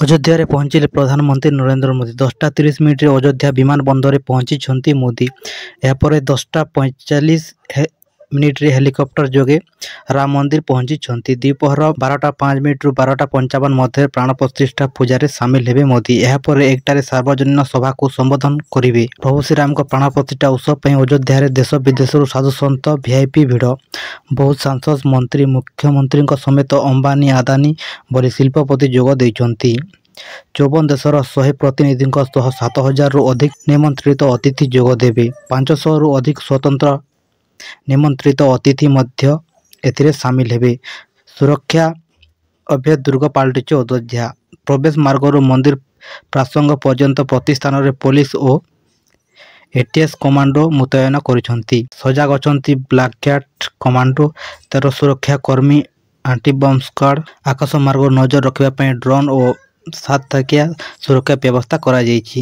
ଅଯୋଧ୍ୟାରେ ପହଞ୍ଚିଲେ ପ୍ରଧାନମନ୍ତ୍ରୀ ନରେନ୍ଦ୍ର ମୋଦି। 10:30 ଅଯୋଧ୍ୟା ବିମାନ ବନ୍ଦରରେ ପହଞ୍ଚିଛନ୍ତି ମୋଦି। ଏହାପରେ 10:45 ହେଲିକପ୍ଟର ଯୋଗେ ରାମ ମନ୍ଦିର ପହଞ୍ଚିଛନ୍ତି। ଦ୍ୱିପହର 12:05ରୁ 12:55 ମଧ୍ୟରେ ପ୍ରାଣ ପ୍ରତିଷ୍ଠା ପୂଜାରେ ସାମିଲ ହେବେ ମୋଦି। ଏହାପରେ 1ଟାରେ ସାର୍ବଜନୀନ ସଭାକୁ ସମ୍ବୋଧନ କରିବେ। ପ୍ରଭୁ ଶ୍ରୀରାମଙ୍କ ପ୍ରାଣ ପ୍ରତିଷ୍ଠା ଉତ୍ସବ ପାଇଁ ଅଯୋଧ୍ୟାରେ ଦେଶ ବିଦେଶରୁ ସାଧୁସନ୍ଥ ଭିଆଇପି ଭିଡ଼। ବହୁତ ସାଂସଦ, ମନ୍ତ୍ରୀ, ମୁଖ୍ୟମନ୍ତ୍ରୀଙ୍କ ସମେତ ଅମ୍ବାନୀ, ଆଦାନୀ ଭଳି ଶିଳ୍ପପତି ଯୋଗ ଦେଇଛନ୍ତି। 54 ଦେଶର 100 ପ୍ରତିନିଧିଙ୍କ ସହ 7,000ରୁ ଅଧିକ ନିମନ୍ତ୍ରିତ ଅତିଥି ଯୋଗ ଦେବେ। 500ରୁ ଅଧିକ ସ୍ୱତନ୍ତ୍ର ନିମନ୍ତ୍ରିତ ଅତିଥି ମଧ୍ୟ ଏଥିରେ ସାମିଲ ହେବେ। ସୁରକ୍ଷା ଅଭେଦ ଦୁର୍ଗ ପାଲଟିଛି ଅଯୋଧ୍ୟା। ପ୍ରବେଶ ମାର୍ଗରୁ ମନ୍ଦିର ପ୍ରାସଙ୍ଗ ପର୍ଯ୍ୟନ୍ତ ପ୍ରତି ସ୍ଥାନରେ ପୋଲିସ ଓ ଏଟିଏସ୍ କମାଣ୍ଡୋ ମୁତୟନ କରିଛନ୍ତି। ସଜାଗ ଅଛନ୍ତି ବ୍ଲାକ୍କ୍ୟାଟ୍ କମାଣ୍ଡୋ, 13 ସୁରକ୍ଷା କର୍ମୀ, ଆଣ୍ଟି-ବମ୍ବ ସ୍କ୍ୱାଡ୍। ଆକାଶ ମାର୍ଗରୁ ନଜର ରଖିବା ପାଇଁ ଡ୍ରୋନ୍ ଓ 7 ଥାକିଆ ସୁରକ୍ଷା ବ୍ୟବସ୍ଥା କରାଯାଇଛି।